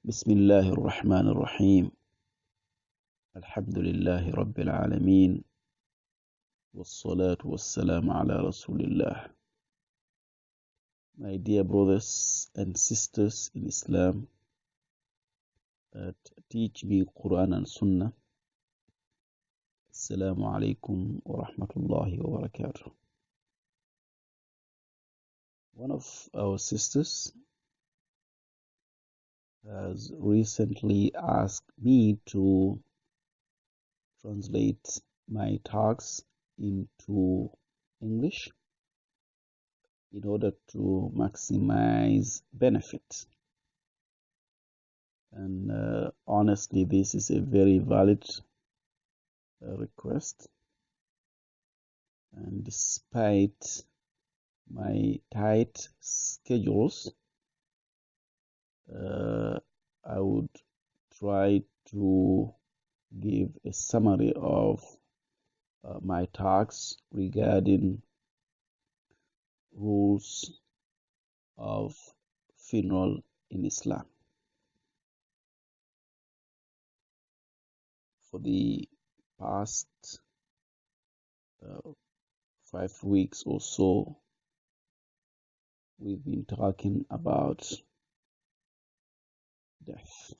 بسم الله الرحمن الرحيم. الحمد لله رب العالمين، والصلاة والسلام على رسول الله. My dear brothers and sisters in Islam that teach me Quran and Sunnah, Assalamu alaikum wa rahmatullahi wa barakatuh. One of our sisters has recently asked me to translate my talks into English in order to maximize benefit. And honestly, this is a very valid request. And despite my tight schedules, I would try to give a summary of my talks regarding rules of funeral in Islam. For the past 5 weeks or so, we've been talking about death,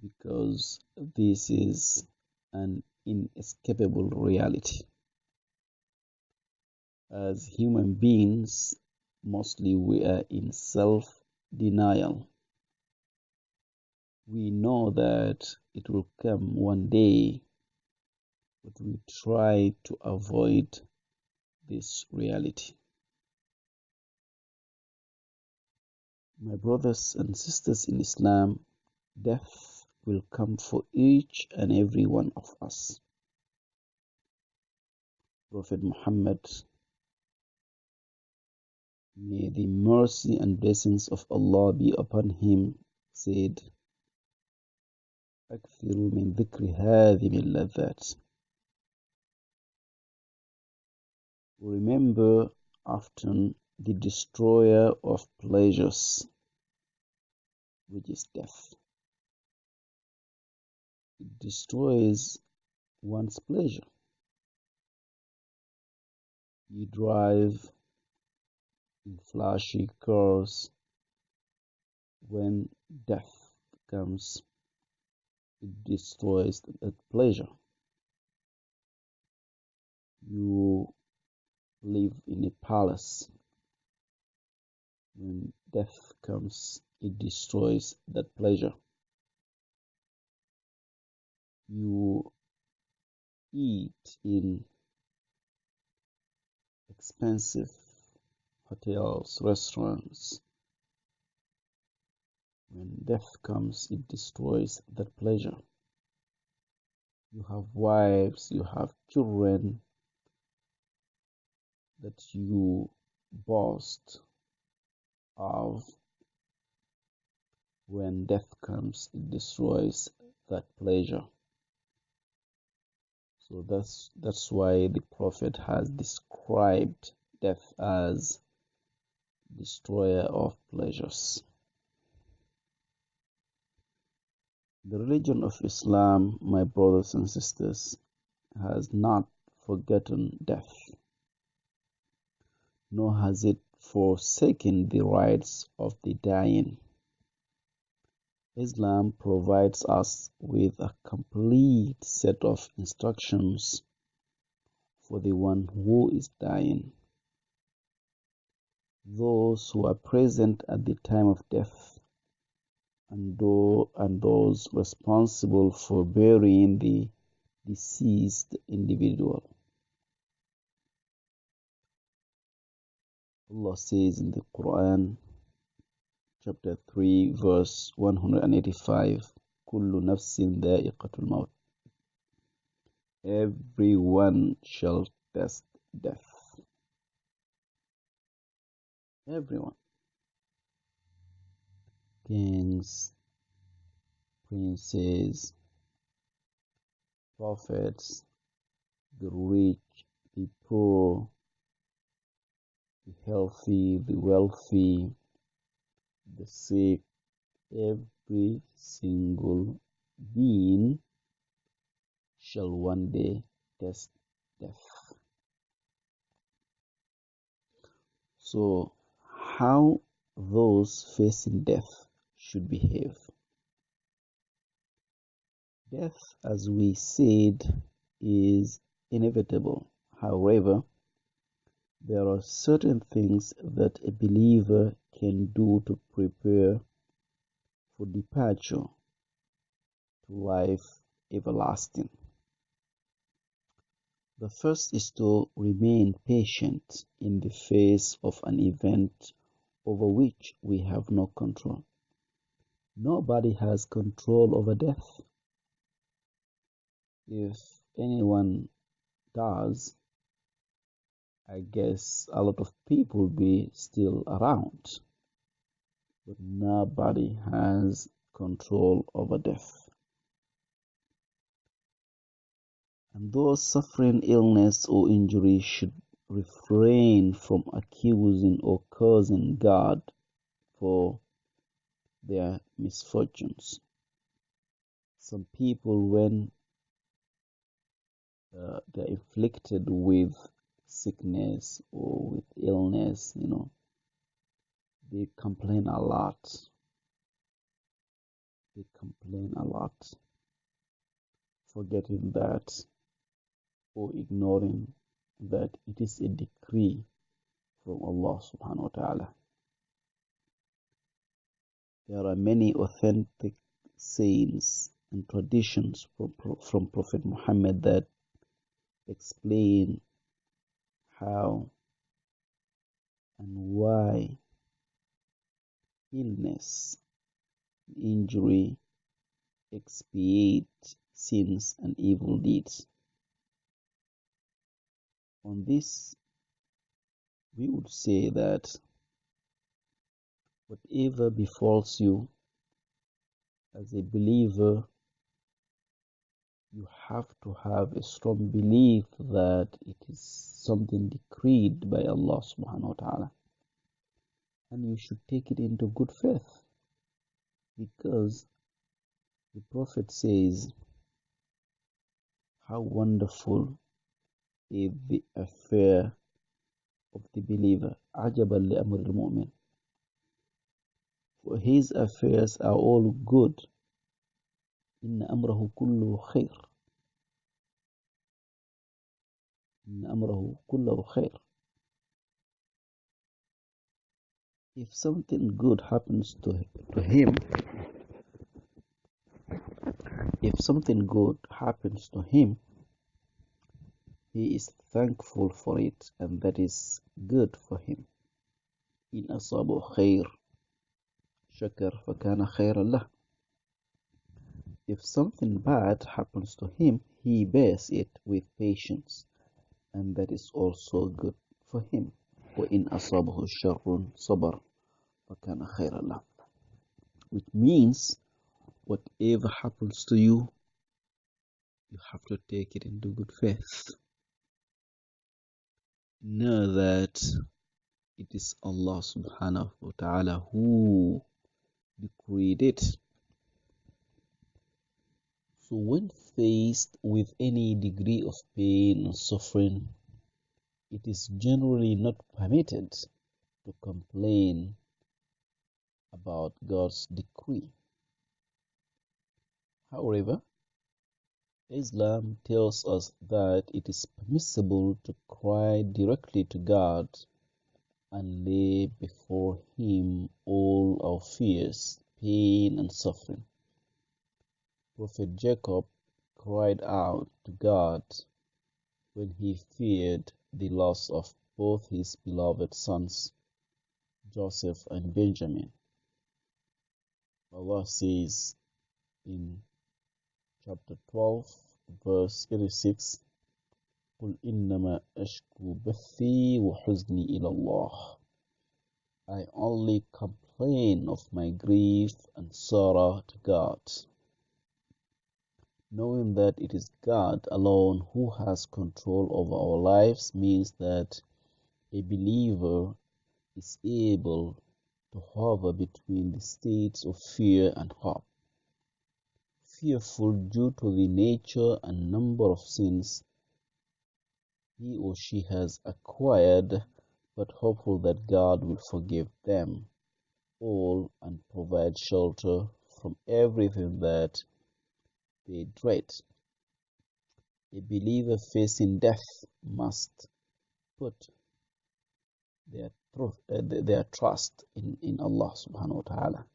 because this is an inescapable reality. As human beings, mostly we are in self-denial. We know that it will come one day, but we try to avoid this reality. My brothers and sisters in Islam, death will come for each and every one of us. Prophet Muhammad, may the mercy and blessings of Allah be upon him, said, أكثروا من ذكر هذه اللذات. Remember often the destroyer of pleasures, which is death. It destroys one's pleasure. You drive in flashy cars. When death comes, it destroys that pleasure. You live in a palace. When death comes, it destroys that pleasure. You eat in expensive hotels, restaurants. When death comes, it destroys that pleasure. You have wives, you have children that you boast of. When death comes, it destroys that pleasure. So that's why the Prophet has described death as destroyer of pleasures. The religion of Islam, my brothers and sisters, has not forgotten death, nor has it forsaken the rights of the dying. Islam provides us with a complete set of instructions for the one who is dying. Those who are present at the time of death and those responsible for burying the deceased individual. Allah says in the Quran, chapter 3, verse 185, Kullu nafsin dha'iqatul maut. Everyone shall taste death. Everyone. Kings, princes, prophets, the rich, the poor, the healthy, the wealthy, They say every single being shall one day taste death. So, how those facing death should behave? Death, as we said, is inevitable. However, there are certain things that a believer can do to prepare for departure to life everlasting. The first is to remain patient in the face of an event over which we have no control. Nobody has control over death. If anyone does, I guess a lot of people will be still around, but nobody has control over death. And those suffering illness or injury should refrain from accusing or cursing God for their misfortunes. Some people, when they're inflicted with sickness or with illness, they complain a lot. They complain a lot, forgetting that or ignoring that it is a decree from Allah subhanahu wa ta'ala. There are many authentic sayings and traditions from Prophet Muhammad that explain how and why illness, injury expiate sins and evil deeds. On this, we would say that whatever befalls you as a believer, you have to have a strong belief that it is something decreed by Allah subhanahu wa ta'ala. And you should take it into good faith, because the Prophet says, how wonderful is the affair of the believer. عَجَبًا لِأَمْرِ الْمُؤْمِنِ. For his affairs are all good. إِنَّ أَمْرَهُ كُلُّهُ خَيْرٌ. إِنَّ أَمْرَهُ كُلُّهُ خَيْرٌ. If something good happens to him, he is thankful for it, and that is good for him. إِنْ أَصَابَهُ خَيْرٌ شَكَرَ فَكَانَ خَيْرًا لَهُ. If something bad happens to him, he bears it with patience, and that is also good for him. وَإِنْ أَصَابَهُ شَرٌّ صَبَرَ فَكَانَ خَيْرًا لَهُ. Which means, whatever happens to you, you have to take it into good faith. Know that it is Allah subhanahu wa ta'ala who decreed it. So when faced with any degree of pain and suffering, it is generally not permitted to complain about God's decree. However, Islam tells us that it is permissible to cry directly to God and lay before Him all our fears, pain, and suffering. Prophet Jacob cried out to God when he feared the loss of both his beloved sons, Joseph and Benjamin. Allah says in chapter 12, verse 86, قُلْ إِنَّمَا أَشْكُو بَثِّي وَحُزْنِي إِلَى اللَّهِ. I only complain of my grief and sorrow to God. Knowing that it is God alone who has control over our lives means that a believer is able to hover between the states of fear and hope. Fearful due to the nature and number of sins he or she has acquired, but hopeful that God will forgive them all and provide shelter from everything that they dread. A believer facing death must put their trust in Allah subhanahu wa ta'ala,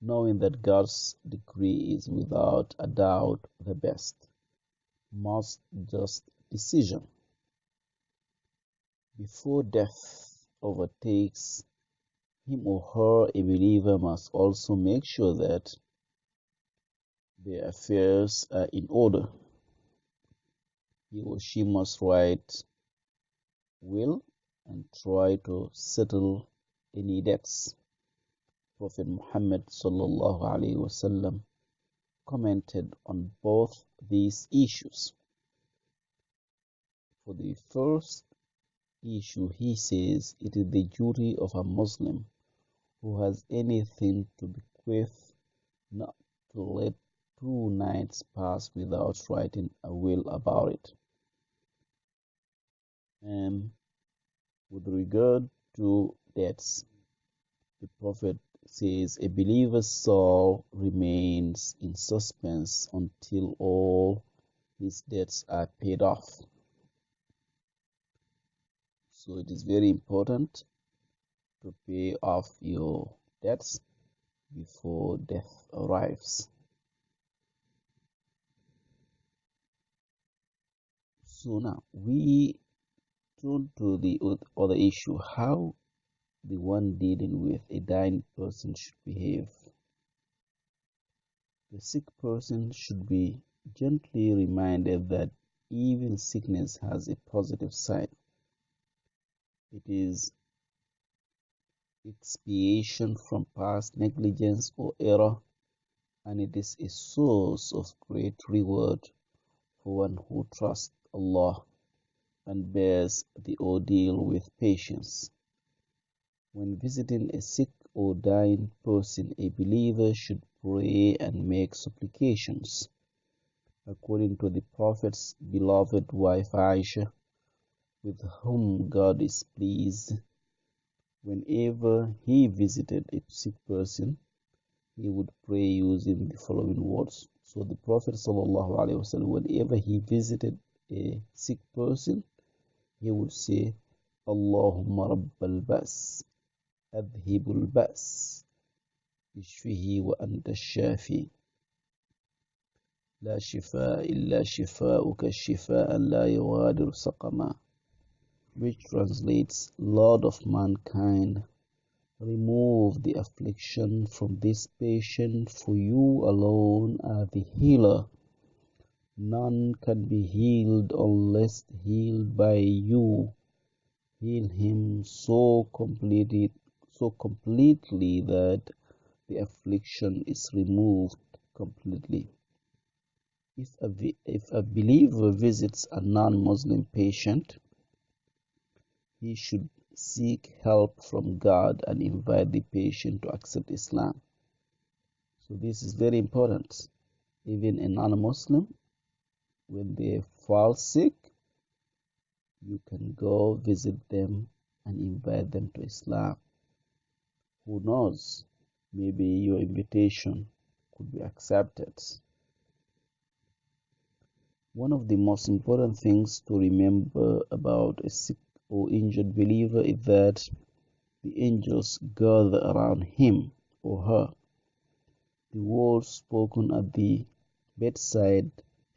knowing that God's decree is without a doubt the best, most just decision. Before death overtakes him or her, a believer must also make sure that their affairs are in order. He or she must write will and try to settle any debts. Prophet Muhammad sallallahu alaihi wasallam commented on both these issues. For the first issue, he says, it is the duty of a Muslim who has anything to bequeath not to let 2 nights pass without writing a will about it. And with regard to debts, the Prophet says a believer's soul remains in suspense until all his debts are paid off. So it is very important to pay off your debts before death arrives. So now we turn to the other issue, how the one dealing with a dying person should behave. The sick person should be gently reminded that even sickness has a positive side. It is expiation from past negligence or error, and it is a source of great reward for one who trusts Allah and bears the ordeal with patience. When visiting a sick or dying person, a believer should pray and make supplications. According to the Prophet's beloved wife Aisha, with whom God is pleased, whenever he visited a sick person, he would pray using the following words. So the Prophet ﷺ, whenever he visited a sick person, he would say, Allahumma rabbal bas, adhibul bas, ishfihi wa anta shafi, la shifa illa shifa'uka shifa'an la yughadiru saqama, which translates, Lord of mankind, remove the affliction from this patient, for you alone are the healer. None can be healed unless healed by you. Heal him so completely that the affliction is removed completely. If a believer visits a non-Muslim patient, he should seek help from God and invite the patient to accept Islam. So this is very important. Even a non-Muslim, when they fall sick, you can go visit them and invite them to Islam. Who knows, maybe your invitation could be accepted. One of the most important things to remember about a sick or injured believer is that the angels gather around him or her. The words spoken at the bedside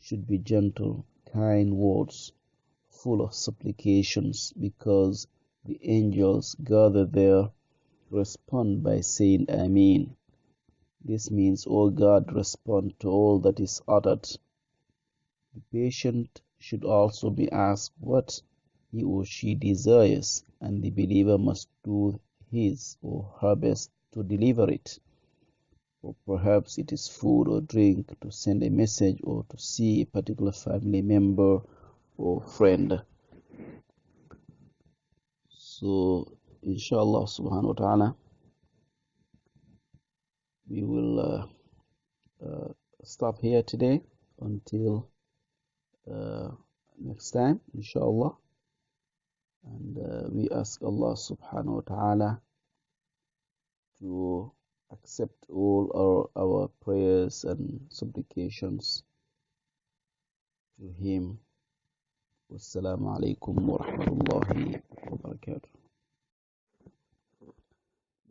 should be gentle, kind words, full of supplications, because the angels gathered there respond by saying Ameen. This means, O God, respond to all that is uttered. The patient should also be asked what he or she desires, and the believer must do his or her best to deliver it. Or perhaps it is food or drink, to send a message, or to see a particular family member or friend. So inshallah subhanahu wa ta'ala, we will uh, stop here today until uh, next time, inshallah. And we ask Allah subhanahu wa ta'ala to accept all our prayers and supplications to Him. Wassalamu alaikum wa rahmatullahi wa barakatuh.